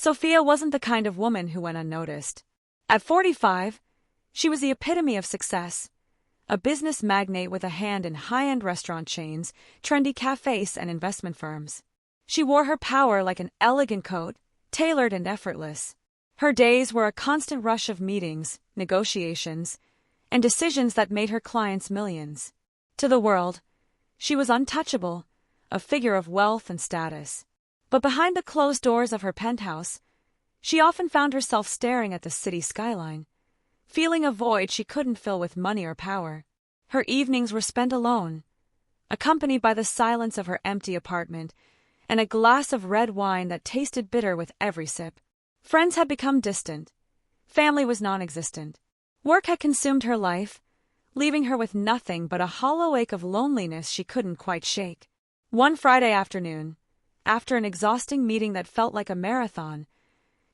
Sophia wasn't the kind of woman who went unnoticed. At 45, she was the epitome of success, a business magnate with a hand in high-end restaurant chains, trendy cafés, and investment firms. She wore her power like an elegant coat, tailored and effortless. Her days were a constant rush of meetings, negotiations, and decisions that made her clients millions. To the world, she was untouchable, a figure of wealth and status. But behind the closed doors of her penthouse, she often found herself staring at the city skyline, feeling a void she couldn't fill with money or power. Her evenings were spent alone, accompanied by the silence of her empty apartment and a glass of red wine that tasted bitter with every sip. Friends had become distant. Family was non-existent. Work had consumed her life, leaving her with nothing but a hollow ache of loneliness she couldn't quite shake. One Friday afternoon, after an exhausting meeting that felt like a marathon,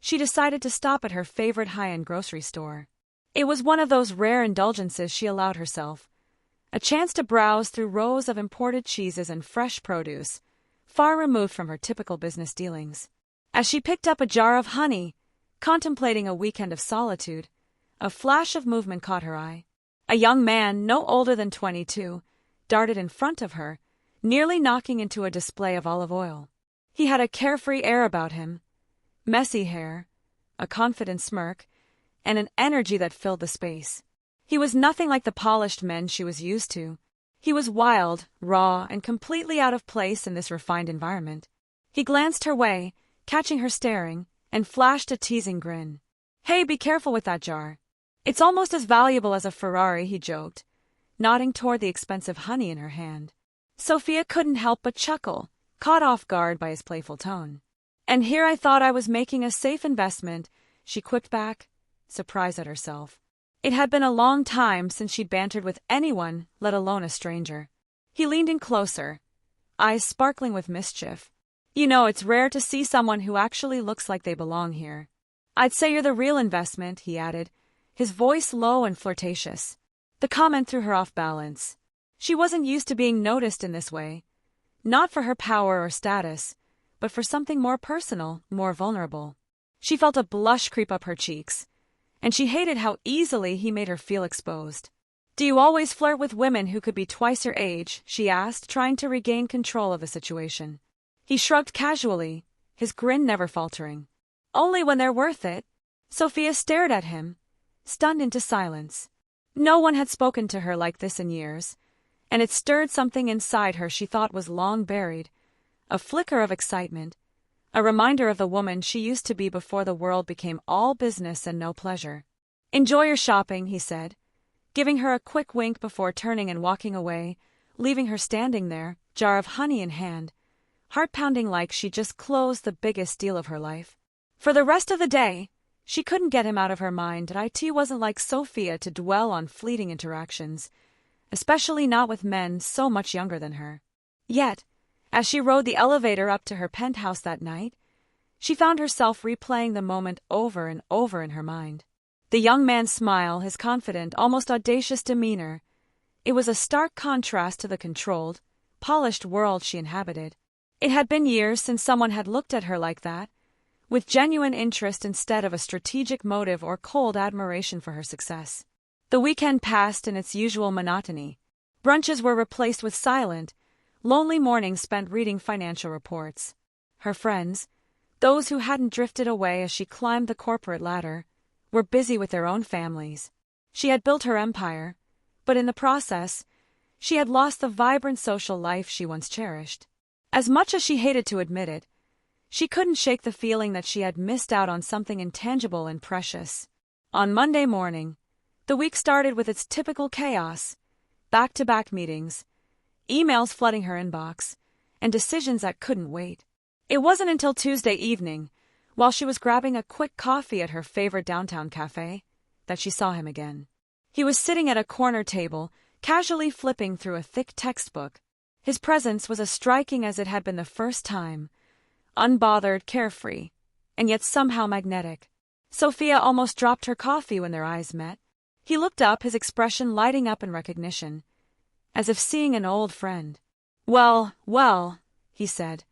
she decided to stop at her favorite high-end grocery store. It was one of those rare indulgences she allowed herself, a chance to browse through rows of imported cheeses and fresh produce, far removed from her typical business dealings. As she picked up a jar of honey, contemplating a weekend of solitude, a flash of movement caught her eye. A young man, no older than 22, darted in front of her, nearly knocking into a display of olive oil. He had a carefree air about him, messy hair, a confident smirk, and an energy that filled the space. He was nothing like the polished men she was used to. He was wild, raw, and completely out of place in this refined environment. He glanced her way, catching her staring, and flashed a teasing grin. "Hey, be careful with that jar. It's almost as valuable as a Ferrari," he joked, nodding toward the expensive honey in her hand. Sophia couldn't help but chuckle, caught off guard by his playful tone. "And here I thought I was making a safe investment," she quipped back, surprised at herself. It had been a long time since she'd bantered with anyone, let alone a stranger. He leaned in closer, eyes sparkling with mischief. "You know, it's rare to see someone who actually looks like they belong here. I'd say you're the real investment," he added, his voice low and flirtatious. The comment threw her off balance. She wasn't used to being noticed in this way, not for her power or status, but for something more personal, more vulnerable. She felt a blush creep up her cheeks, and she hated how easily he made her feel exposed. "Do you always flirt with women who could be twice your age?" she asked, trying to regain control of the situation. He shrugged casually, his grin never faltering. "Only when they're worth it." Sophia stared at him, stunned into silence. No one had spoken to her like this in years, and it stirred something inside her she thought was long buried, a flicker of excitement, a reminder of the woman she used to be before the world became all business and no pleasure. "Enjoy your shopping," he said, giving her a quick wink before turning and walking away, leaving her standing there, jar of honey in hand, heart pounding like she'd just closed the biggest deal of her life. For the rest of the day, she couldn't get him out of her mind, and it wasn't like Sophia to dwell on fleeting interactions, especially not with men so much younger than her. Yet, as she rode the elevator up to her penthouse that night, she found herself replaying the moment over and over in her mind. The young man's smile, his confident, almost audacious demeanor, it was a stark contrast to the controlled, polished world she inhabited. It had been years since someone had looked at her like that, with genuine interest instead of a strategic motive or cold admiration for her success. The weekend passed in its usual monotony. Brunches were replaced with silent, lonely mornings spent reading financial reports. Her friends, those who hadn't drifted away as she climbed the corporate ladder, were busy with their own families. She had built her empire, but in the process, she had lost the vibrant social life she once cherished. As much as she hated to admit it, she couldn't shake the feeling that she had missed out on something intangible and precious. On Monday morning, the week started with its typical chaos, back-to-back meetings, emails flooding her inbox, and decisions that couldn't wait. It wasn't until Tuesday evening, while she was grabbing a quick coffee at her favorite downtown cafe, that she saw him again. He was sitting at a corner table, casually flipping through a thick textbook. His presence was as striking as it had been the first time, unbothered, carefree, and yet somehow magnetic. Sophia almost dropped her coffee when their eyes met. He looked up, his expression lighting up in recognition, as if seeing an old friend. Well, he said,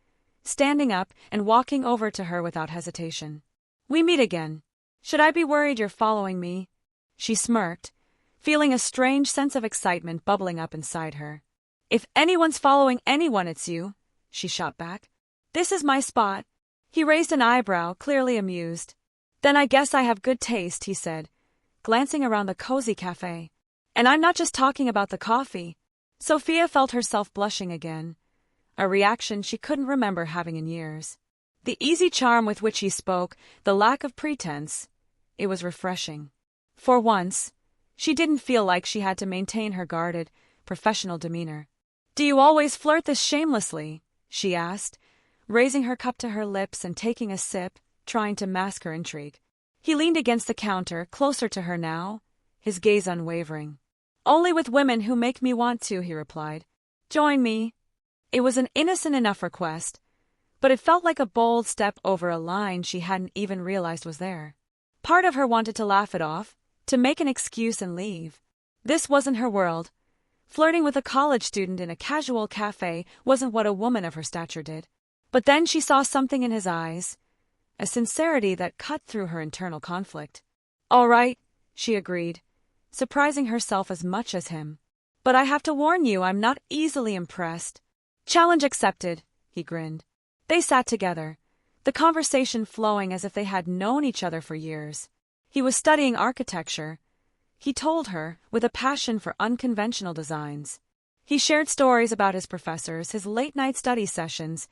standing up and walking over to her without hesitation. "We meet again. Should I be worried you're following me?" She smirked, feeling a strange sense of excitement bubbling up inside her. "If anyone's following anyone, it's you," she shot back. "This is my spot." He raised an eyebrow, clearly amused. "Then I guess I have good taste," he said, glancing around the cozy cafe. "And I'm not just talking about the coffee." Sophia felt herself blushing again, a reaction she couldn't remember having in years. The easy charm with which he spoke, the lack of pretense, it was refreshing. For once, she didn't feel like she had to maintain her guarded, professional demeanor. "Do you always flirt this shamelessly?" she asked, raising her cup to her lips and taking a sip, trying to mask her intrigue. He leaned against the counter, closer to her now, his gaze unwavering. "Only with women who make me want to," he replied. "Join me." It was an innocent enough request, but it felt like a bold step over a line she hadn't even realized was there. Part of her wanted to laugh it off, to make an excuse and leave. This wasn't her world. Flirting with a college student in a casual cafe wasn't what a woman of her stature did. But then she saw something in his eyes, a sincerity that cut through her internal conflict. "All right," she agreed, surprising herself as much as him. "But I have to warn you, I'm not easily impressed." "Challenge accepted," he grinned. They sat together, the conversation flowing as if they had known each other for years. He was studying architecture, he told her, with a passion for unconventional designs. He shared stories about his professors, his late-night study sessions,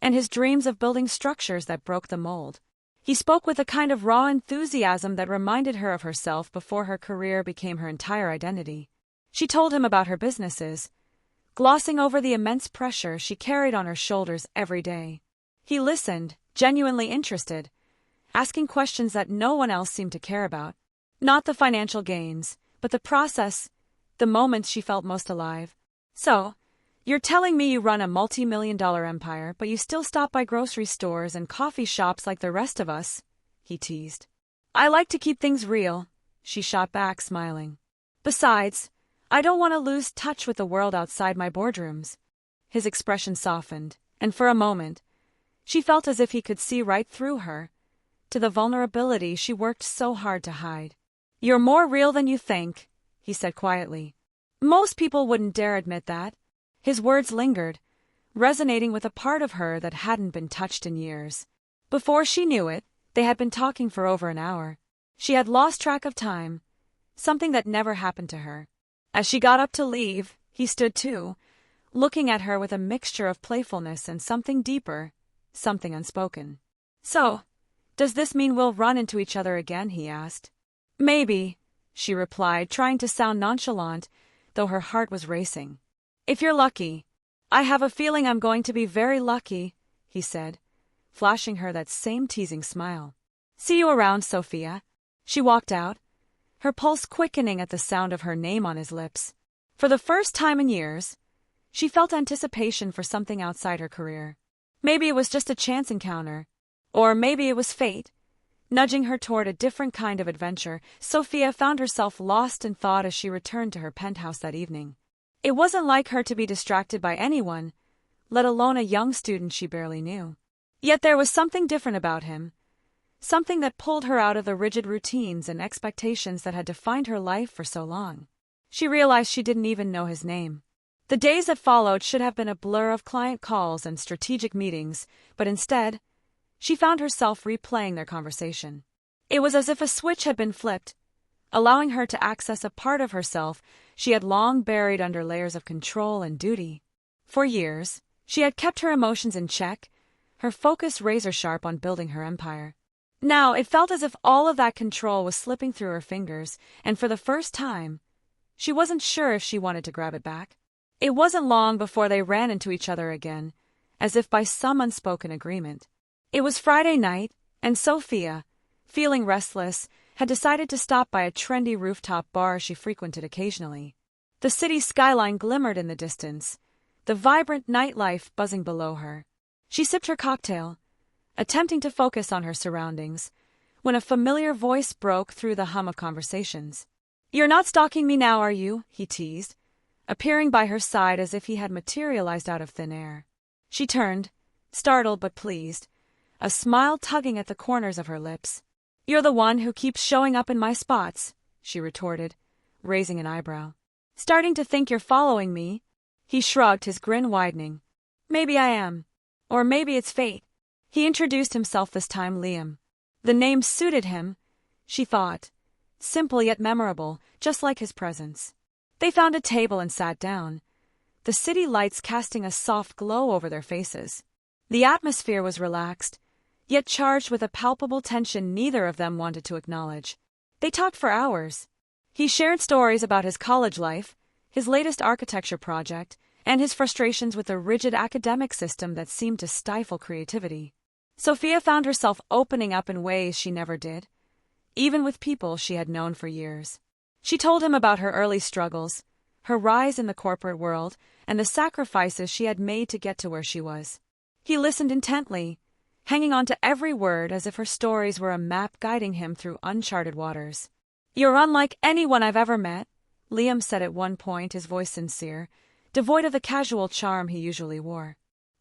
and his dreams of building structures that broke the mold. He spoke with a kind of raw enthusiasm that reminded her of herself before her career became her entire identity. She told him about her businesses, glossing over the immense pressure she carried on her shoulders every day. He listened, genuinely interested, asking questions that no one else seemed to care about. Not the financial gains, but the process, the moments she felt most alive. "So, you're telling me you run a multi-million-dollar empire, but you still stop by grocery stores and coffee shops like the rest of us?" he teased. "I like to keep things real," she shot back, smiling. "Besides, I don't want to lose touch with the world outside my boardrooms." His expression softened, and for a moment, she felt as if he could see right through her, to the vulnerability she worked so hard to hide. "You're more real than you think," he said quietly. "Most people wouldn't dare admit that." His words lingered, resonating with a part of her that hadn't been touched in years. Before she knew it, they had been talking for over an hour. She had lost track of time, something that never happened to her. As she got up to leave, he stood too, looking at her with a mixture of playfulness and something deeper, something unspoken. "So, does this mean we'll run into each other again?" he asked. "Maybe," she replied, trying to sound nonchalant, though her heart was racing. "If you're lucky." "I have a feeling I'm going to be very lucky," he said, flashing her that same teasing smile. "See you around, Sophia." She walked out, her pulse quickening at the sound of her name on his lips. For the first time in years, she felt anticipation for something outside her career. Maybe it was just a chance encounter, or maybe it was fate, nudging her toward a different kind of adventure. Sophia found herself lost in thought as she returned to her penthouse that evening. It wasn't like her to be distracted by anyone, let alone a young student she barely knew. Yet there was something different about him, something that pulled her out of the rigid routines and expectations that had defined her life for so long. She realized she didn't even know his name. The days that followed should have been a blur of client calls and strategic meetings, but instead, she found herself replaying their conversation. It was as if a switch had been flipped, allowing her to access a part of herself she had long buried under layers of control and duty. For years, she had kept her emotions in check, her focus razor-sharp on building her empire. Now it felt as if all of that control was slipping through her fingers, and for the first time, she wasn't sure if she wanted to grab it back. It wasn't long before they ran into each other again, as if by some unspoken agreement. It was Friday night, and Sophia, feeling restless, had decided to stop by a trendy rooftop bar she frequented occasionally. The city skyline glimmered in the distance, the vibrant nightlife buzzing below her. She sipped her cocktail, attempting to focus on her surroundings, when a familiar voice broke through the hum of conversations. "You're not stalking me now, are you?" he teased, appearing by her side as if he had materialized out of thin air. She turned, startled but pleased, a smile tugging at the corners of her lips. "You're the one who keeps showing up in my spots," she retorted, raising an eyebrow. "Starting to think you're following me?" He shrugged, his grin widening. "Maybe I am. Or maybe it's fate." He introduced himself this time, Liam. The name suited him, she thought. Simple yet memorable, just like his presence. They found a table and sat down, the city lights casting a soft glow over their faces. The atmosphere was relaxed, yet charged with a palpable tension neither of them wanted to acknowledge. They talked for hours. He shared stories about his college life, his latest architecture project, and his frustrations with the rigid academic system that seemed to stifle creativity. Sophia found herself opening up in ways she never did, even with people she had known for years. She told him about her early struggles, her rise in the corporate world, and the sacrifices she had made to get to where she was. He listened intently, hanging on to every word as if her stories were a map guiding him through uncharted waters. "You're unlike anyone I've ever met," Liam said at one point, his voice sincere, devoid of the casual charm he usually wore.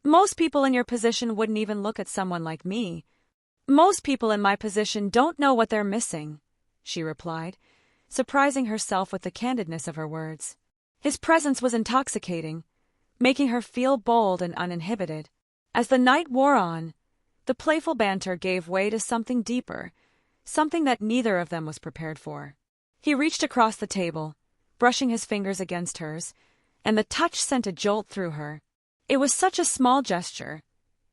"Most people in your position wouldn't even look at someone like me." "Most people in my position don't know what they're missing," she replied, surprising herself with the candidness of her words. His presence was intoxicating, making her feel bold and uninhibited. As the night wore on, the playful banter gave way to something deeper, something that neither of them was prepared for. He reached across the table, brushing his fingers against hers, and the touch sent a jolt through her. It was such a small gesture,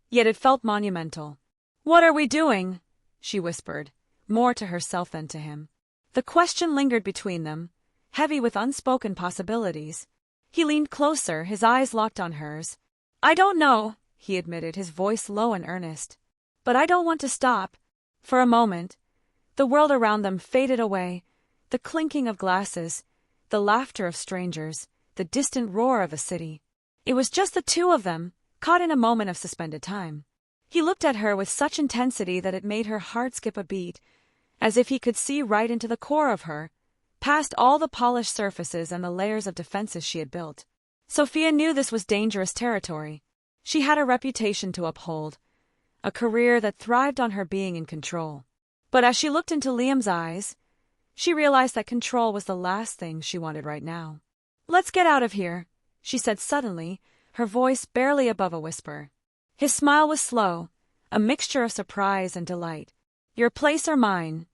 yet it felt monumental. "What are we doing?" she whispered, more to herself than to him. The question lingered between them, heavy with unspoken possibilities. He leaned closer, his eyes locked on hers. "I don't know," he admitted, his voice low and earnest. "But I don't want to stop." For a moment, the world around them faded away, the clinking of glasses, the laughter of strangers, the distant roar of a city. It was just the two of them, caught in a moment of suspended time. He looked at her with such intensity that it made her heart skip a beat, as if he could see right into the core of her, past all the polished surfaces and the layers of defenses she had built. Sophia knew this was dangerous territory. She had a reputation to uphold, a career that thrived on her being in control. But as she looked into Liam's eyes, she realized that control was the last thing she wanted right now. "Let's get out of here," she said suddenly, her voice barely above a whisper. His smile was slow, a mixture of surprise and delight. "Your place or mine?"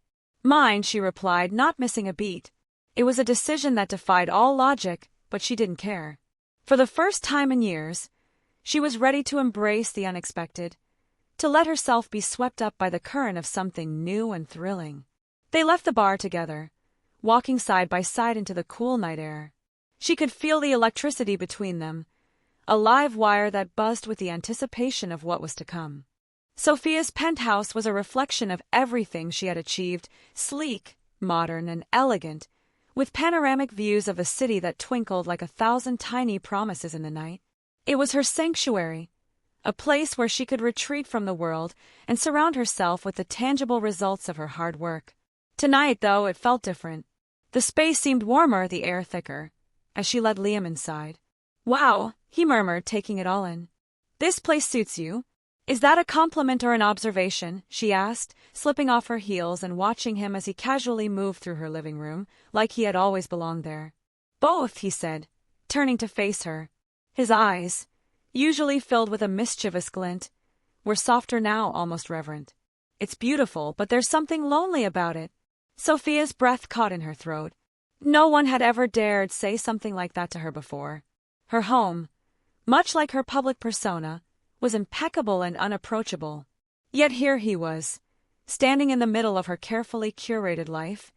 "Mine," she replied, not missing a beat. It was a decision that defied all logic, but she didn't care. For the first time in years, she was ready to embrace the unexpected, to let herself be swept up by the current of something new and thrilling. They left the bar together, walking side by side into the cool night air. She could feel the electricity between them, a live wire that buzzed with the anticipation of what was to come. Sophia's penthouse was a reflection of everything she had achieved, sleek, modern, and elegant, with panoramic views of a city that twinkled like 1,000 tiny promises in the night. It was her sanctuary, a place where she could retreat from the world and surround herself with the tangible results of her hard work. Tonight, though, it felt different. The space seemed warmer, the air thicker, as she led Liam inside. "Wow," he murmured, taking it all in. "This place suits you." "Is that a compliment or an observation?" she asked, slipping off her heels and watching him as he casually moved through her living room, like he had always belonged there. "Both," he said, turning to face her. His eyes, usually filled with a mischievous glint, were softer now, almost reverent. "It's beautiful, but there's something lonely about it." Sophia's breath caught in her throat. No one had ever dared say something like that to her before. Her home, much like her public persona, was impeccable and unapproachable. Yet here he was, standing in the middle of her carefully curated life,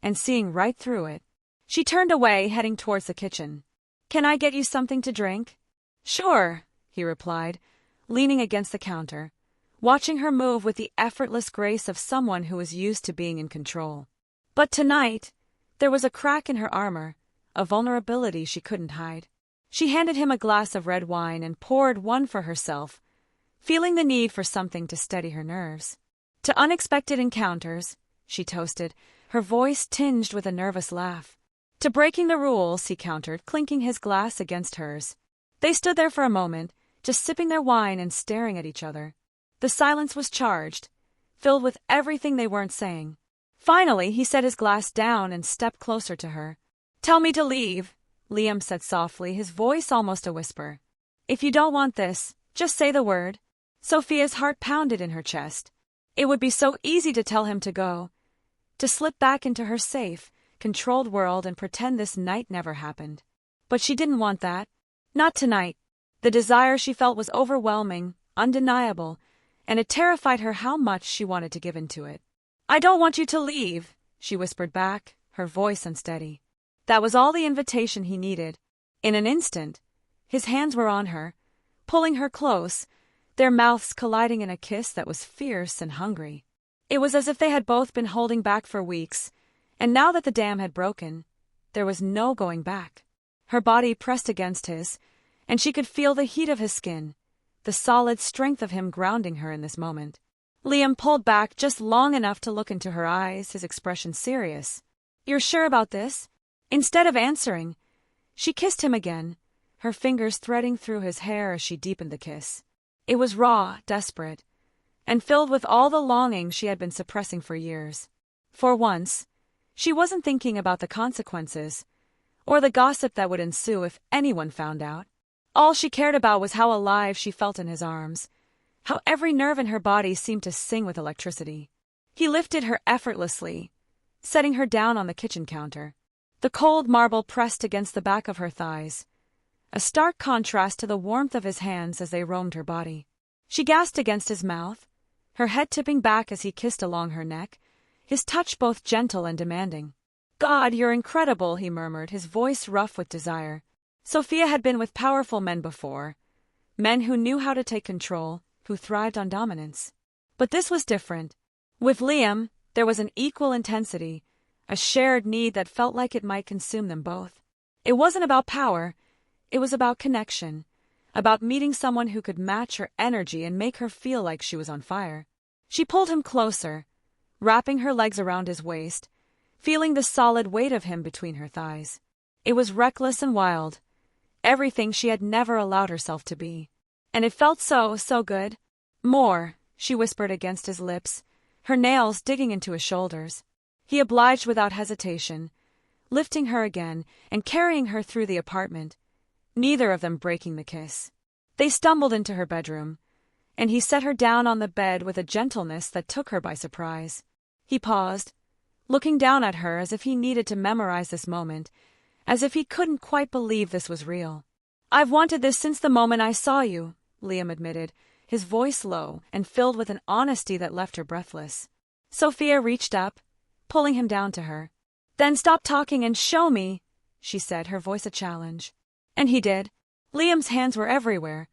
and seeing right through it. She turned away, heading towards the kitchen. "Can I get you something to drink?" "Sure," he replied, leaning against the counter, watching her move with the effortless grace of someone who was used to being in control. But tonight, there was a crack in her armor, a vulnerability she couldn't hide. She handed him a glass of red wine and poured one for herself, feeling the need for something to steady her nerves. "To unexpected encounters," she toasted, her voice tinged with a nervous laugh. "To breaking the rules," he countered, clinking his glass against hers. They stood there for a moment, just sipping their wine and staring at each other. The silence was charged, filled with everything they weren't saying. Finally, he set his glass down and stepped closer to her. "Tell me to leave," Liam said softly, his voice almost a whisper. "If you don't want this, just say the word." Sophia's heart pounded in her chest. It would be so easy to tell him to go, to slip back into her safe, controlled world and pretend this night never happened. But she didn't want that. Not tonight. The desire she felt was overwhelming, undeniable, and it terrified her how much she wanted to give into it. "I don't want you to leave," she whispered back, her voice unsteady. That was all the invitation he needed. In an instant, his hands were on her, pulling her close, their mouths colliding in a kiss that was fierce and hungry. It was as if they had both been holding back for weeks, and now that the dam had broken, there was no going back. Her body pressed against his, and she could feel the heat of his skin, the solid strength of him grounding her in this moment. Liam pulled back just long enough to look into her eyes, his expression serious. "You're sure about this?" Instead of answering, she kissed him again, her fingers threading through his hair as she deepened the kiss. It was raw, desperate, and filled with all the longing she had been suppressing for years. For once, she wasn't thinking about the consequences, or the gossip that would ensue if anyone found out. All she cared about was how alive she felt in his arms, how every nerve in her body seemed to sing with electricity. He lifted her effortlessly, setting her down on the kitchen counter. The cold marble pressed against the back of her thighs, a stark contrast to the warmth of his hands as they roamed her body. She gasped against his mouth, her head tipping back as he kissed along her neck, his touch both gentle and demanding. "God, you're incredible," he murmured, his voice rough with desire. Sophia had been with powerful men before, men who knew how to take control, who thrived on dominance. But this was different. With Liam, there was an equal intensity, a shared need that felt like it might consume them both. It wasn't about power, it was about connection, about meeting someone who could match her energy and make her feel like she was on fire. She pulled him closer, wrapping her legs around his waist, feeling the solid weight of him between her thighs. It was reckless and wild, everything she had never allowed herself to be. And it felt so good. "More," she whispered against his lips, her nails digging into his shoulders. He obliged without hesitation, lifting her again and carrying her through the apartment, neither of them breaking the kiss. They stumbled into her bedroom, and he set her down on the bed with a gentleness that took her by surprise. He paused, looking down at her as if he needed to memorize this moment, as if he couldn't quite believe this was real. "I've wanted this since the moment I saw you," Liam admitted, his voice low and filled with an honesty that left her breathless. Sophia reached up, pulling him down to her. "Then stop talking and show me," she said, her voice a challenge. And he did. Liam's hands were everywhere,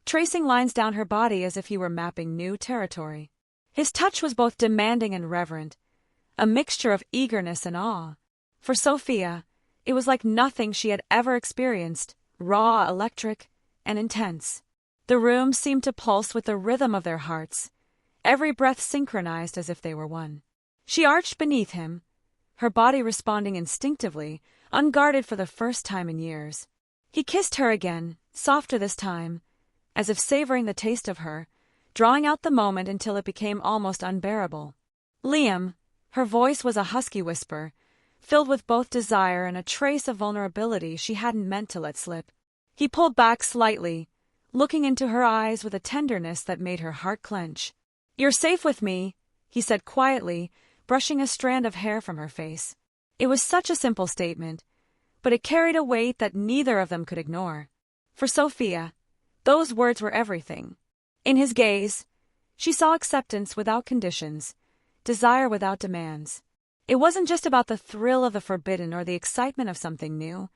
tracing lines down her body as if he were mapping new territory. His touch was both demanding and reverent, a mixture of eagerness and awe. For Sophia, it was like nothing she had ever experienced, raw, electric, and intense. The room seemed to pulse with the rhythm of their hearts, every breath synchronized as if they were one. She arched beneath him, her body responding instinctively, unguarded for the first time in years. He kissed her again, softer this time, as if savoring the taste of her, drawing out the moment until it became almost unbearable. "Liam," her voice was a husky whisper, filled with both desire and a trace of vulnerability she hadn't meant to let slip. He pulled back slightly, looking into her eyes with a tenderness that made her heart clench. "You're safe with me," he said quietly, brushing a strand of hair from her face. It was such a simple statement, but it carried a weight that neither of them could ignore. For Sophia, those words were everything. In his gaze, she saw acceptance without conditions, desire without demands. It wasn't just about the thrill of the forbidden or the excitement of something new.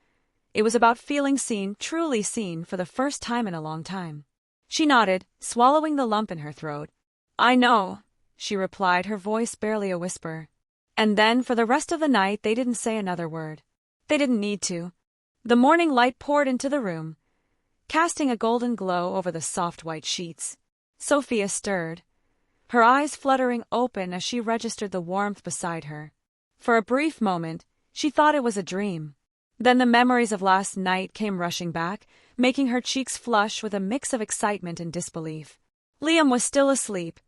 It was about feeling seen, truly seen, for the first time in a long time. She nodded, swallowing the lump in her throat. "I know," she replied, her voice barely a whisper. And then, for the rest of the night, they didn't say another word. They didn't need to. The morning light poured into the room, casting a golden glow over the soft white sheets. Sophia stirred, her eyes fluttering open as she registered the warmth beside her. For a brief moment, she thought it was a dream. Then the memories of last night came rushing back, making her cheeks flush with a mix of excitement and disbelief. Liam was still asleep,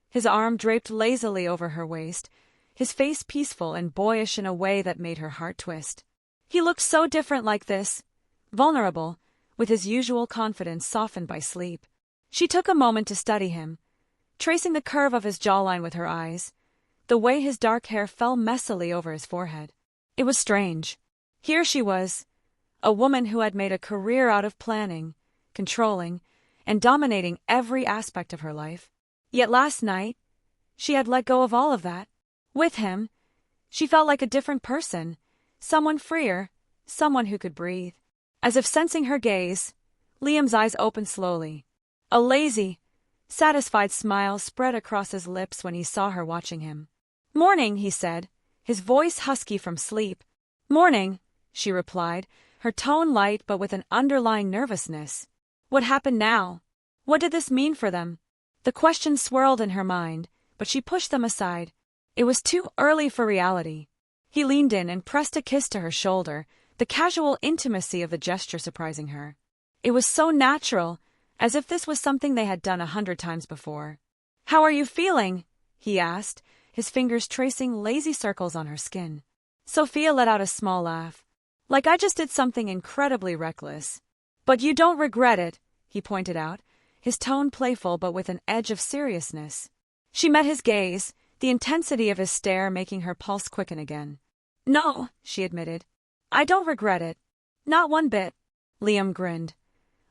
his arm draped lazily over her waist, his face peaceful and boyish in a way that made her heart twist. He looked so different like this, vulnerable, with his usual confidence softened by sleep. She took a moment to study him, tracing the curve of his jawline with her eyes, the way his dark hair fell messily over his forehead. It was strange. Here she was, a woman who had made a career out of planning, controlling, and dominating every aspect of her life. Yet last night, she had let go of all of that. With him, she felt like a different person, someone freer, someone who could breathe. As if sensing her gaze, Liam's eyes opened slowly. A lazy, satisfied smile spread across his lips when he saw her watching him. "Morning," he said, his voice husky from sleep. "Morning," she replied, her tone light but with an underlying nervousness. What happened now? What did this mean for them? The questions swirled in her mind, but she pushed them aside. It was too early for reality. He leaned in and pressed a kiss to her shoulder, the casual intimacy of the gesture surprising her. It was so natural, as if this was something they had done 100 times before. "How are you feeling?" he asked, his fingers tracing lazy circles on her skin. Sophia let out a small laugh. "Like I just did something incredibly reckless. But you don't regret it," he pointed out, his tone playful but with an edge of seriousness. She met his gaze, the intensity of his stare making her pulse quicken again. "No," she admitted. "I don't regret it. Not one bit." Liam grinned,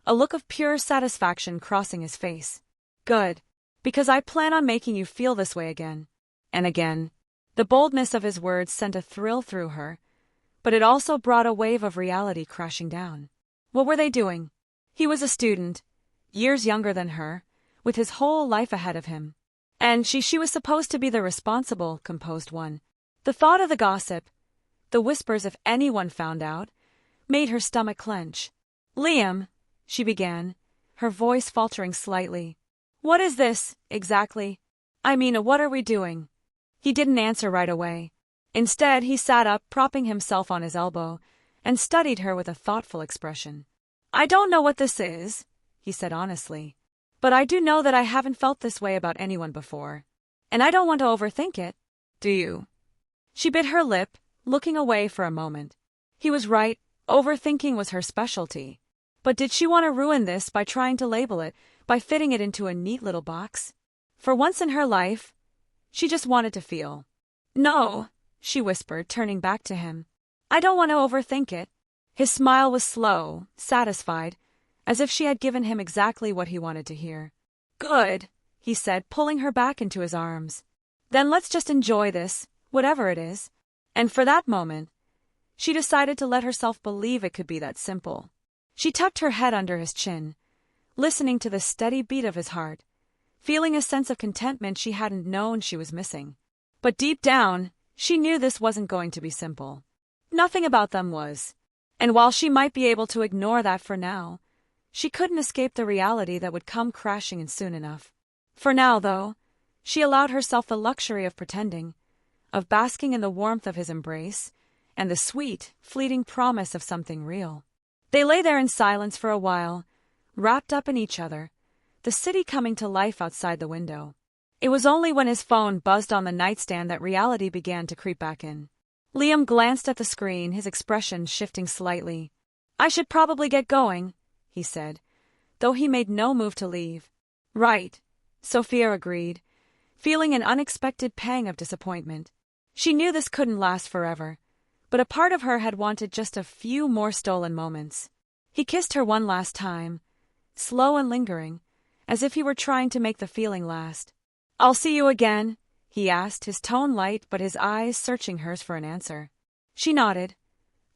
a look of pure satisfaction crossing his face. "Good. Because I plan on making you feel this way again. And again." The boldness of his words sent a thrill through her, but it also brought a wave of reality crashing down. What were they doing? He was a student, years younger than her, with his whole life ahead of him. And she was supposed to be the responsible, composed one. The thought of the gossip, the whispers if anyone found out, made her stomach clench. "Liam," she began, her voice faltering slightly. "What is this, exactly? I mean, what are we doing?" He didn't answer right away. Instead, he sat up, propping himself on his elbow, and studied her with a thoughtful expression. "I don't know what this is," he said honestly. "But I do know that I haven't felt this way about anyone before. And I don't want to overthink it. Do you?" She bit her lip, looking away for a moment. He was right, overthinking was her specialty. But did she want to ruin this by trying to label it, by fitting it into a neat little box? For once in her life, she just wanted to feel. "No," she whispered, turning back to him. "I don't want to overthink it." His smile was slow, satisfied, as if she had given him exactly what he wanted to hear. "Good," he said, pulling her back into his arms. "Then let's just enjoy this, whatever it is." And for that moment, she decided to let herself believe it could be that simple. She tucked her head under his chin, listening to the steady beat of his heart, feeling a sense of contentment she hadn't known she was missing. But deep down, she knew this wasn't going to be simple. Nothing about them was. And while she might be able to ignore that for now, she couldn't escape the reality that would come crashing in soon enough. For now, though, she allowed herself the luxury of pretending, of basking in the warmth of his embrace, and the sweet, fleeting promise of something real. They lay there in silence for a while, wrapped up in each other, the city coming to life outside the window. It was only when his phone buzzed on the nightstand that reality began to creep back in. Liam glanced at the screen, his expression shifting slightly. "I should probably get going," he said, though he made no move to leave. "Right," Sophia agreed, feeling an unexpected pang of disappointment. She knew this couldn't last forever, but a part of her had wanted just a few more stolen moments. He kissed her one last time, slow and lingering, as if he were trying to make the feeling last. "I'll see you again?" he asked, his tone light but his eyes searching hers for an answer. She nodded,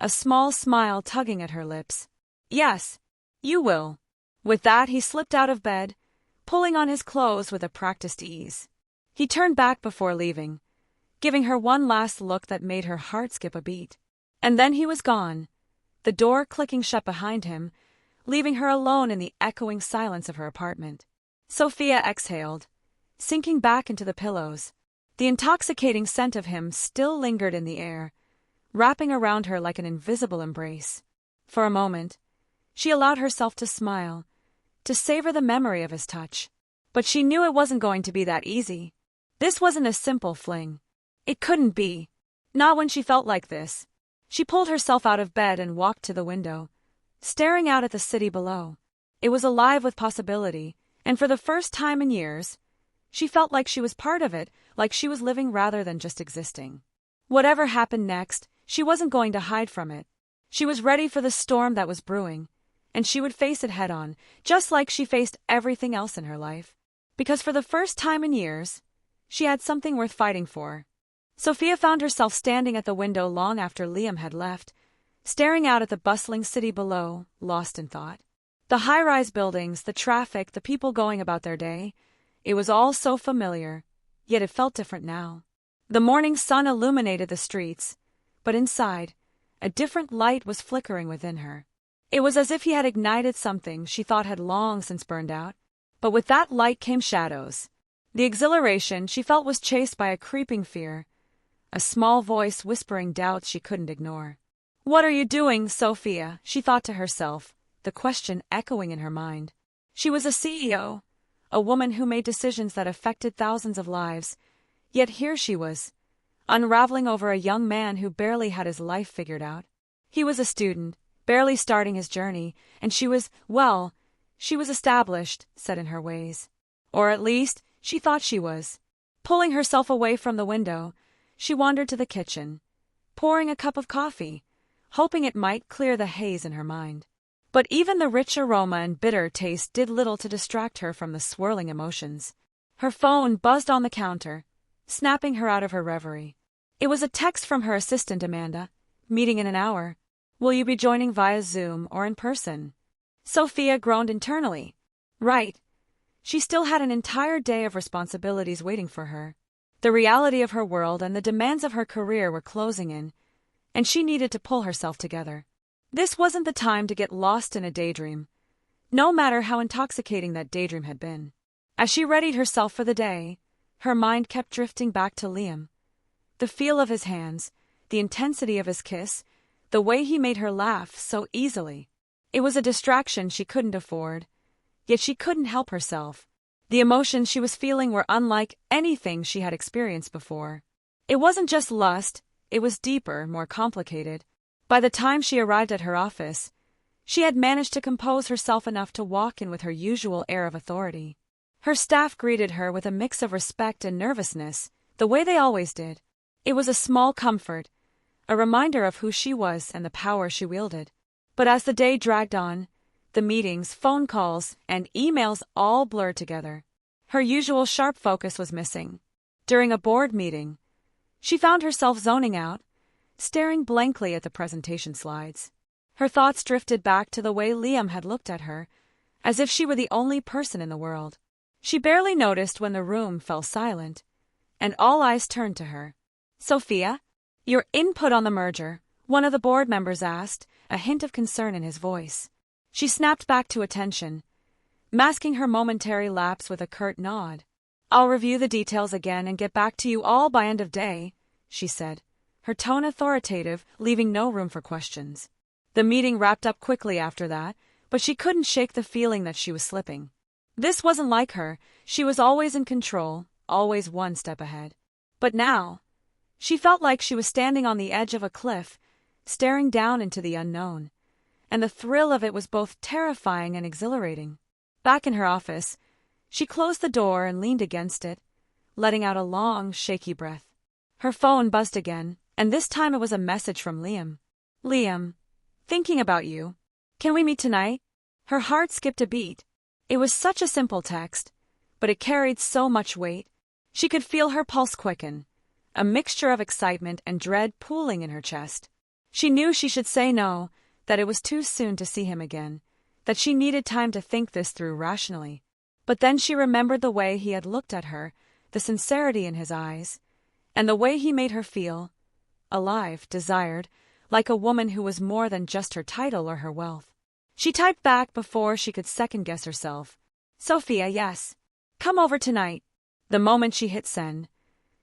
a small smile tugging at her lips. "Yes, you will." With that, he slipped out of bed, pulling on his clothes with a practiced ease. He turned back before leaving, giving her one last look that made her heart skip a beat. And then he was gone, the door clicking shut behind him, leaving her alone in the echoing silence of her apartment. Sophia exhaled, sinking back into the pillows. The intoxicating scent of him still lingered in the air, wrapping around her like an invisible embrace. For a moment, She allowed herself to smile, to savor the memory of his touch. But she knew it wasn't going to be that easy. This wasn't a simple fling. It couldn't be. Not when she felt like this. She pulled herself out of bed and walked to the window, staring out at the city below. It was alive with possibility, and for the first time in years, she felt like she was part of it, like she was living rather than just existing. Whatever happened next, she wasn't going to hide from it. She was ready for the storm that was brewing, and she would face it head-on, just like she faced everything else in her life. Because for the first time in years, she had something worth fighting for. Sophia found herself standing at the window long after Liam had left, staring out at the bustling city below, lost in thought. The high-rise buildings, the traffic, the people going about their day, it was all so familiar, yet it felt different now. The morning sun illuminated the streets, but inside, a different light was flickering within her. It was as if he had ignited something she thought had long since burned out. But with that light came shadows. The exhilaration she felt was chased by a creeping fear, a small voice whispering doubts she couldn't ignore. "What are you doing, Sophia?" she thought to herself, the question echoing in her mind. She was a CEO, a woman who made decisions that affected thousands of lives, yet here she was, unraveling over a young man who barely had his life figured out. He was a student, barely starting his journey, and she was established, set in her ways. Or at least, she thought she was. Pulling herself away from the window, she wandered to the kitchen, pouring a cup of coffee, hoping it might clear the haze in her mind. But even the rich aroma and bitter taste did little to distract her from the swirling emotions. Her phone buzzed on the counter, snapping her out of her reverie. It was a text from her assistant Amanda. "Meeting in an hour. Will you be joining via Zoom or in person?" Sophia groaned internally. Right. She still had an entire day of responsibilities waiting for her. The reality of her world and the demands of her career were closing in, and she needed to pull herself together. This wasn't the time to get lost in a daydream, no matter how intoxicating that daydream had been. As she readied herself for the day, her mind kept drifting back to Liam. The feel of his hands, the intensity of his kiss, the way he made her laugh so easily. It was a distraction she couldn't afford, yet she couldn't help herself. The emotions she was feeling were unlike anything she had experienced before. It wasn't just lust, it was deeper, more complicated. By the time she arrived at her office, she had managed to compose herself enough to walk in with her usual air of authority. Her staff greeted her with a mix of respect and nervousness, the way they always did. It was a small comfort, a reminder of who she was and the power she wielded. But as the day dragged on, the meetings, phone calls, and emails all blurred together. Her usual sharp focus was missing. During a board meeting, she found herself zoning out, staring blankly at the presentation slides. Her thoughts drifted back to the way Liam had looked at her, as if she were the only person in the world. She barely noticed when the room fell silent, and all eyes turned to her. "Sophia, your input on the merger," one of the board members asked, a hint of concern in his voice. She snapped back to attention, masking her momentary lapse with a curt nod. "I'll review the details again and get back to you all by end of day," she said, her tone authoritative, leaving no room for questions. The meeting wrapped up quickly after that, but she couldn't shake the feeling that she was slipping. This wasn't like her. She was always in control, always one step ahead. But now, she felt like she was standing on the edge of a cliff, staring down into the unknown, and the thrill of it was both terrifying and exhilarating. Back in her office, she closed the door and leaned against it, letting out a long, shaky breath. Her phone buzzed again, and this time it was a message from Liam. "Liam, thinking about you. Can we meet tonight?" Her heart skipped a beat. It was such a simple text, but it carried so much weight. She could feel her pulse quicken, a mixture of excitement and dread pooling in her chest. She knew she should say no, that it was too soon to see him again, that she needed time to think this through rationally. But then she remembered the way he had looked at her, the sincerity in his eyes, and the way he made her feel, alive, desired, like a woman who was more than just her title or her wealth. She typed back before she could second-guess herself. "Sophia, yes. Come over tonight." The moment she hit send,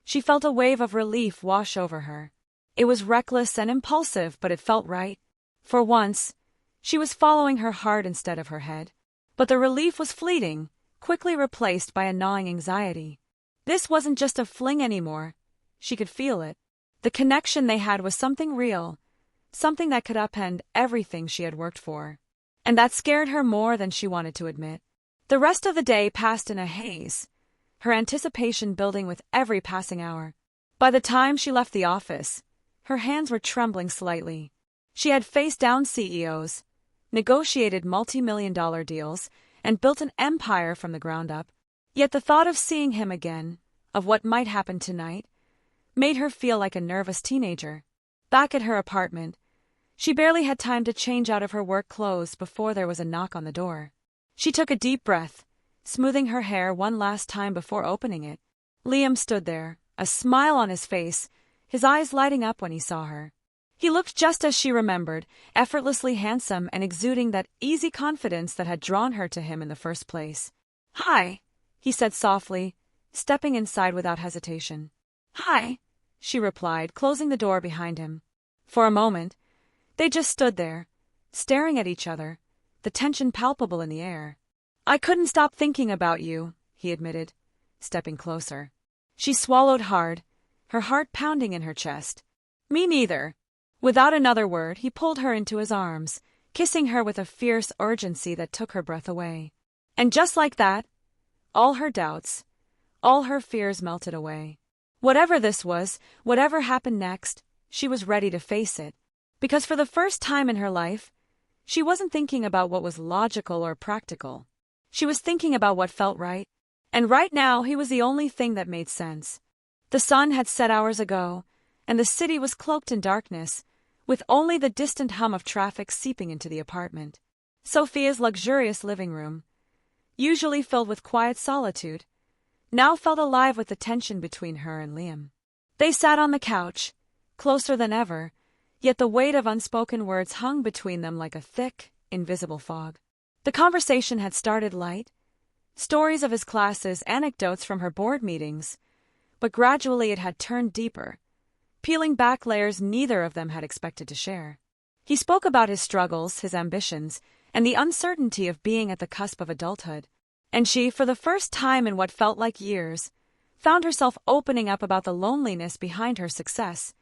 she felt a wave of relief wash over her. It was reckless and impulsive, but it felt right. For once, She was following her heart instead of her head. But the relief was fleeting, quickly replaced by a gnawing anxiety. This wasn't just a fling anymore. She could feel it. The connection they had was something real, something that could upend everything she had worked for. And that scared her more than she wanted to admit. The rest of the day passed in a haze, her anticipation building with every passing hour. By the time she left the office, her hands were trembling slightly. She had faced down CEOs, negotiated multi-million-dollar deals, and built an empire from the ground up. Yet the thought of seeing him again, of what might happen tonight, made her feel like a nervous teenager. Back at her apartment, she barely had time to change out of her work clothes before there was a knock on the door. She took a deep breath, smoothing her hair one last time before opening it. Liam stood there, a smile on his face, his eyes lighting up when he saw her. He looked just as she remembered, effortlessly handsome and exuding that easy confidence that had drawn her to him in the first place. "Hi," he said softly, stepping inside without hesitation. "Hi," she replied, closing the door behind him. For a moment, they just stood there, staring at each other, the tension palpable in the air. "I couldn't stop thinking about you," he admitted, stepping closer. She swallowed hard, her heart pounding in her chest. "Me neither." Without another word, he pulled her into his arms, kissing her with a fierce urgency that took her breath away. And just like that, all her doubts, all her fears melted away. Whatever this was, whatever happened next, she was ready to face it. Because for the first time in her life, she wasn't thinking about what was logical or practical. She was thinking about what felt right. And right now, he was the only thing that made sense. The sun had set hours ago, and the city was cloaked in darkness, with only the distant hum of traffic seeping into the apartment. Sophia's luxurious living room, usually filled with quiet solitude, now felt alive with the tension between her and Liam. They sat on the couch, closer than ever, yet the weight of unspoken words hung between them like a thick, invisible fog. The conversation had started light, stories of his classes, anecdotes from her board meetings, but gradually it had turned deeper, peeling back layers neither of them had expected to share. He spoke about his struggles, his ambitions, and the uncertainty of being at the cusp of adulthood. And she, for the first time in what felt like years, found herself opening up about the loneliness behind her success,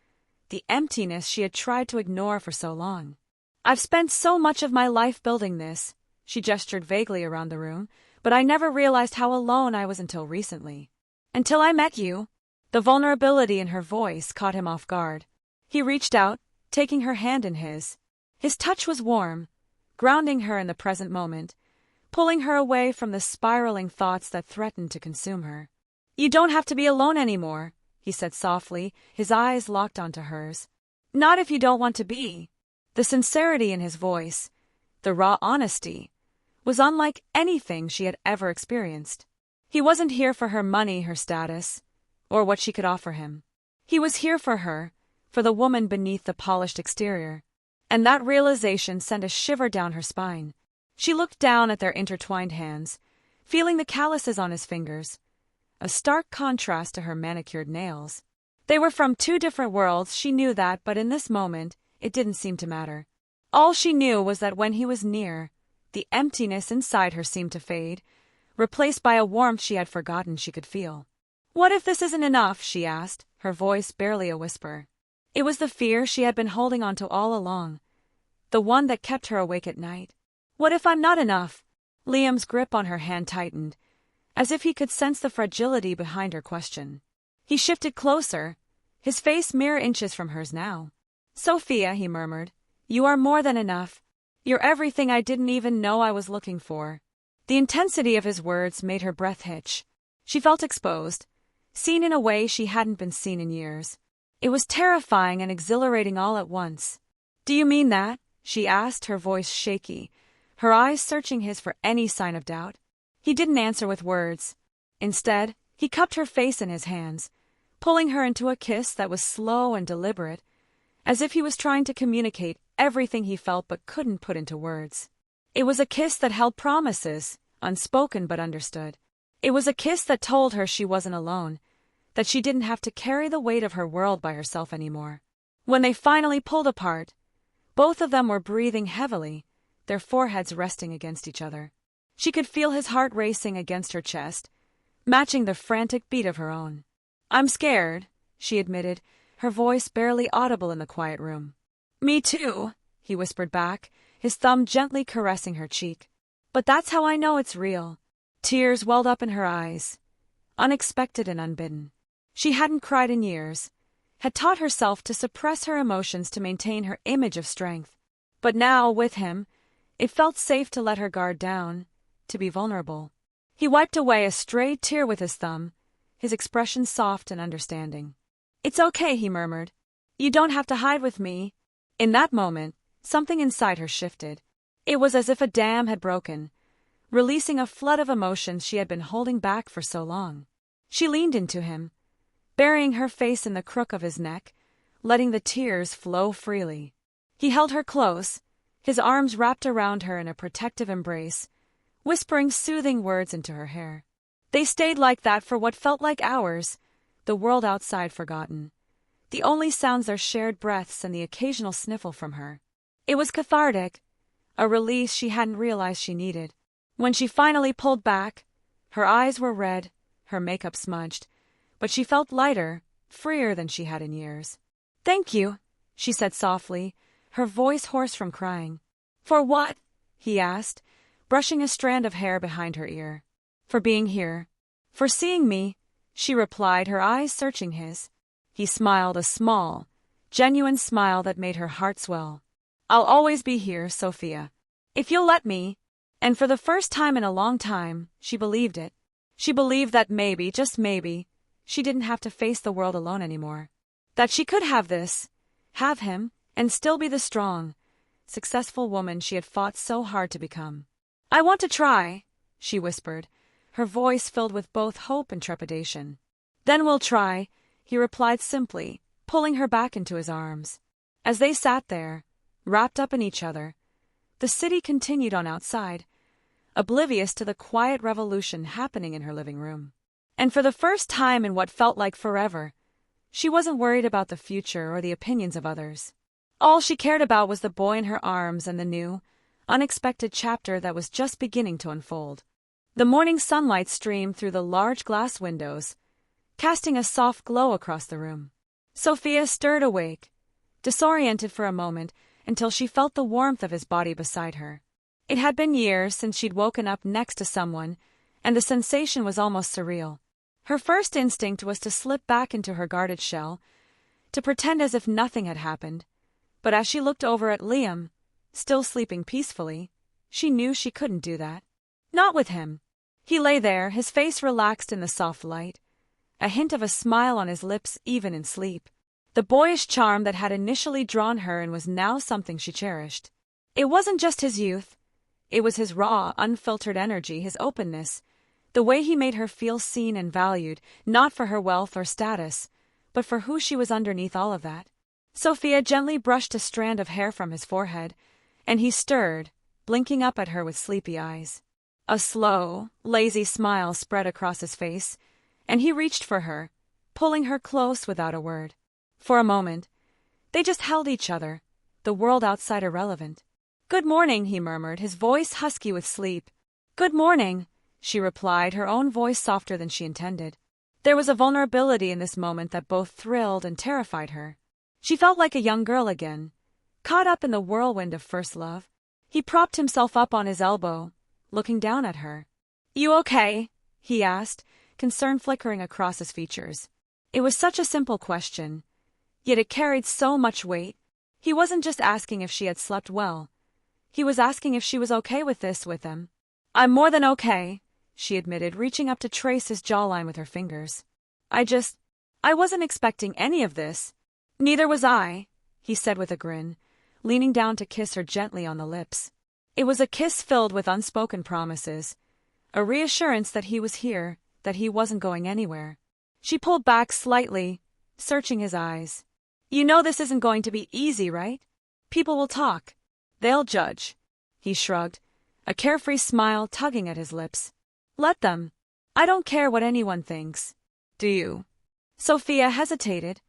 the emptiness she had tried to ignore for so long. "I've spent so much of my life building this," she gestured vaguely around the room, "but I never realized how alone I was until recently. Until I met you." The vulnerability in her voice caught him off guard. He reached out, taking her hand in his. His touch was warm, grounding her in the present moment, pulling her away from the spiraling thoughts that threatened to consume her. "You don't have to be alone anymore," he said softly, his eyes locked onto hers. "Not if you don't want to be." The sincerity in his voice, the raw honesty, was unlike anything she had ever experienced. He wasn't here for her money, her status, or what she could offer him. He was here for her, for the woman beneath the polished exterior. And that realization sent a shiver down her spine. She looked down at their intertwined hands, feeling the calluses on his fingers, a stark contrast to her manicured nails. They were from two different worlds, she knew that, but in this moment, it didn't seem to matter. All she knew was that when he was near, the emptiness inside her seemed to fade, replaced by a warmth she had forgotten she could feel. "What if this isn't enough?" she asked, her voice barely a whisper. It was the fear she had been holding on to all along, the one that kept her awake at night. "What if I'm not enough?" Liam's grip on her hand tightened, as if he could sense the fragility behind her question. He shifted closer, his face mere inches from hers now. "Sophia," he murmured, "you are more than enough. You're everything I didn't even know I was looking for." The intensity of his words made her breath hitch. She felt exposed, seen in a way she hadn't been seen in years. It was terrifying and exhilarating all at once. "Do you mean that?" she asked, her voice shaky, her eyes searching his for any sign of doubt. He didn't answer with words. Instead, he cupped her face in his hands, pulling her into a kiss that was slow and deliberate, as if he was trying to communicate everything he felt but couldn't put into words. It was a kiss that held promises, unspoken but understood. It was a kiss that told her she wasn't alone, that she didn't have to carry the weight of her world by herself anymore. When they finally pulled apart, both of them were breathing heavily, their foreheads resting against each other. She could feel his heart racing against her chest, matching the frantic beat of her own. "I'm scared," she admitted, her voice barely audible in the quiet room. "Me too," he whispered back, his thumb gently caressing her cheek. "But that's how I know it's real." Tears welled up in her eyes, unexpected and unbidden. She hadn't cried in years, had taught herself to suppress her emotions to maintain her image of strength. But now, with him, it felt safe to let her guard down, to be vulnerable. He wiped away a stray tear with his thumb, his expression soft and understanding. "It's okay," he murmured. "You don't have to hide with me." In that moment, something inside her shifted. It was as if a dam had broken, releasing a flood of emotions she had been holding back for so long. She leaned into him, burying her face in the crook of his neck, letting the tears flow freely. He held her close, his arms wrapped around her in a protective embrace, whispering soothing words into her hair. They stayed like that for what felt like hours, the world outside forgotten. The only sounds their shared breaths and the occasional sniffle from her. It was cathartic, a release she hadn't realized she needed. When she finally pulled back, her eyes were red, her makeup smudged, but she felt lighter, freer than she had in years. "Thank you," she said softly, her voice hoarse from crying. "For what?" he asked, brushing a strand of hair behind her ear. "For being here. For seeing me," she replied, her eyes searching his. He smiled, a small, genuine smile that made her heart swell. "I'll always be here, Sophia. If you'll let me." And for the first time in a long time, she believed it. She believed that maybe, just maybe, she didn't have to face the world alone anymore. That she could have this, have him, and still be the strong, successful woman she had fought so hard to become. "I want to try," she whispered, her voice filled with both hope and trepidation. "Then we'll try," he replied simply, pulling her back into his arms. As they sat there, wrapped up in each other, the city continued on outside, oblivious to the quiet revolution happening in her living room. And for the first time in what felt like forever, she wasn't worried about the future or the opinions of others. All she cared about was the boy in her arms and the new, unexpected chapter that was just beginning to unfold. The morning sunlight streamed through the large glass windows, casting a soft glow across the room. Sophia stirred awake, disoriented for a moment, until she felt the warmth of his body beside her. It had been years since she'd woken up next to someone, and the sensation was almost surreal. Her first instinct was to slip back into her guarded shell, to pretend as if nothing had happened. But as she looked over at Liam, still sleeping peacefully, she knew she couldn't do that. Not with him. He lay there, his face relaxed in the soft light, a hint of a smile on his lips even in sleep. The boyish charm that had initially drawn her in was now something she cherished. It wasn't just his youth. It was his raw, unfiltered energy, his openness, the way he made her feel seen and valued, not for her wealth or status, but for who she was underneath all of that. Sophia gently brushed a strand of hair from his forehead, and he stirred, blinking up at her with sleepy eyes. A slow, lazy smile spread across his face, and he reached for her, pulling her close without a word. For a moment, they just held each other, the world outside irrelevant. "Good morning," he murmured, his voice husky with sleep. "Good morning," she replied, her own voice softer than she intended. There was a vulnerability in this moment that both thrilled and terrified her. She felt like a young girl again, caught up in the whirlwind of first love. He propped himself up on his elbow, looking down at her. "You okay?" he asked, concern flickering across his features. It was such a simple question, yet it carried so much weight. He wasn't just asking if she had slept well. He was asking if she was okay with this with him. "I'm more than okay," she admitted, reaching up to trace his jawline with her fingers. I wasn't expecting any of this." "Neither was I," he said with a grin, leaning down to kiss her gently on the lips. It was a kiss filled with unspoken promises, a reassurance that he was here, that he wasn't going anywhere. She pulled back slightly, searching his eyes. "You know this isn't going to be easy, right? People will talk. They'll judge." He shrugged, a carefree smile tugging at his lips. "Let them. I don't care what anyone thinks. Do you?" Sophia hesitated,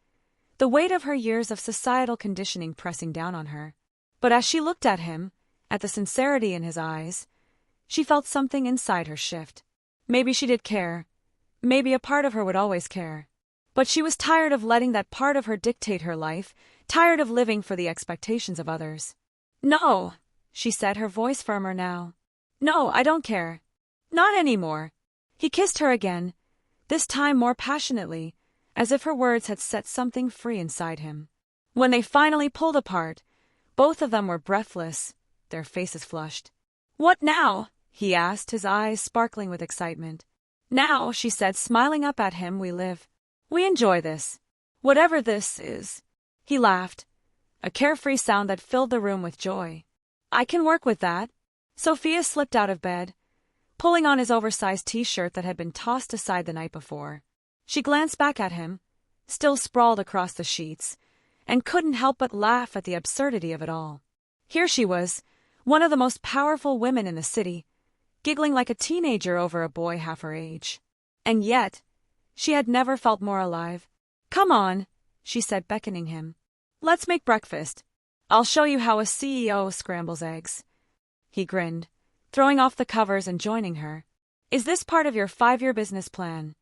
the weight of her years of societal conditioning pressing down on her. But as she looked at him, At the sincerity in his eyes, she felt something inside her shift. Maybe she did care. Maybe a part of her would always care. But she was tired of letting that part of her dictate her life, tired of living for the expectations of others. "No," she said, her voice firmer now. "No, I don't care. Not anymore." He kissed her again, this time more passionately, as if her words had set something free inside him. When they finally pulled apart, both of them were breathless, their faces flushed. "What now?" he asked, his eyes sparkling with excitement. "Now," she said, smiling up at him, "we live. We enjoy this. Whatever this is." He laughed, a carefree sound that filled the room with joy. "I can work with that." Sophia slipped out of bed, pulling on his oversized t-shirt that had been tossed aside the night before. She glanced back at him, still sprawled across the sheets, and couldn't help but laugh at the absurdity of it all. Here she was, one of the most powerful women in the city, giggling like a teenager over a boy half her age. And yet, she had never felt more alive. "Come on," she said, beckoning him. "Let's make breakfast. I'll show you how a CEO scrambles eggs." He grinned, throwing off the covers and joining her. "Is this part of your 5-year business plan?"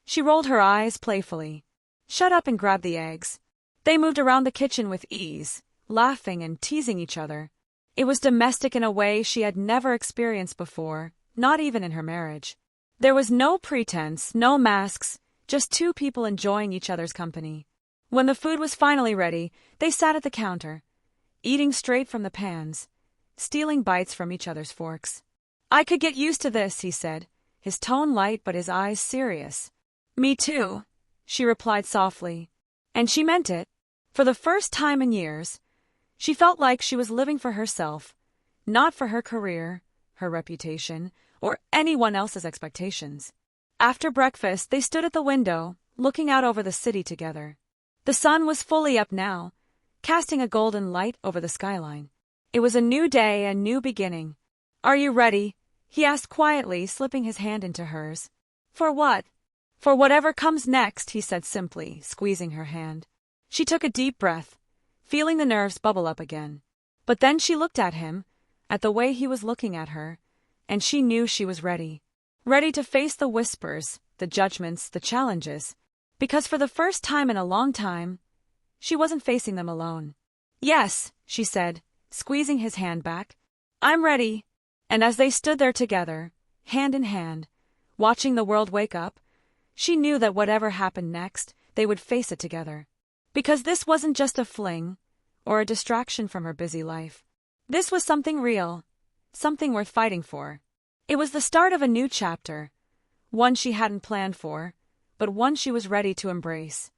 She rolled her eyes playfully. "Shut up and grab the eggs." They moved around the kitchen with ease, laughing and teasing each other. It was domestic in a way she had never experienced before, not even in her marriage. There was no pretense, no masks, just two people enjoying each other's company. When the food was finally ready, they sat at the counter, eating straight from the pans, stealing bites from each other's forks. "I could get used to this," he said, his tone light but his eyes serious. "Me too," she replied softly. And she meant it. For the first time in years, she felt like she was living for herself, not for her career, her reputation, or anyone else's expectations. After breakfast, they stood at the window, looking out over the city together. The sun was fully up now, casting a golden light over the skyline. It was a new day, a new beginning. "Are you ready?" he asked quietly, slipping his hand into hers. "For what?" "For whatever comes next," he said simply, squeezing her hand. She took a deep breath, feeling the nerves bubble up again. But then she looked at him, at the way he was looking at her, and she knew she was ready. Ready to face the whispers, the judgments, the challenges. Because for the first time in a long time, she wasn't facing them alone. "Yes," she said, squeezing his hand back. "I'm ready." And as they stood there together, hand in hand, watching the world wake up, she knew that whatever happened next, they would face it together. Because this wasn't just a fling, or a distraction from her busy life. This was something real, something worth fighting for. It was the start of a new chapter, one she hadn't planned for, but one she was ready to embrace.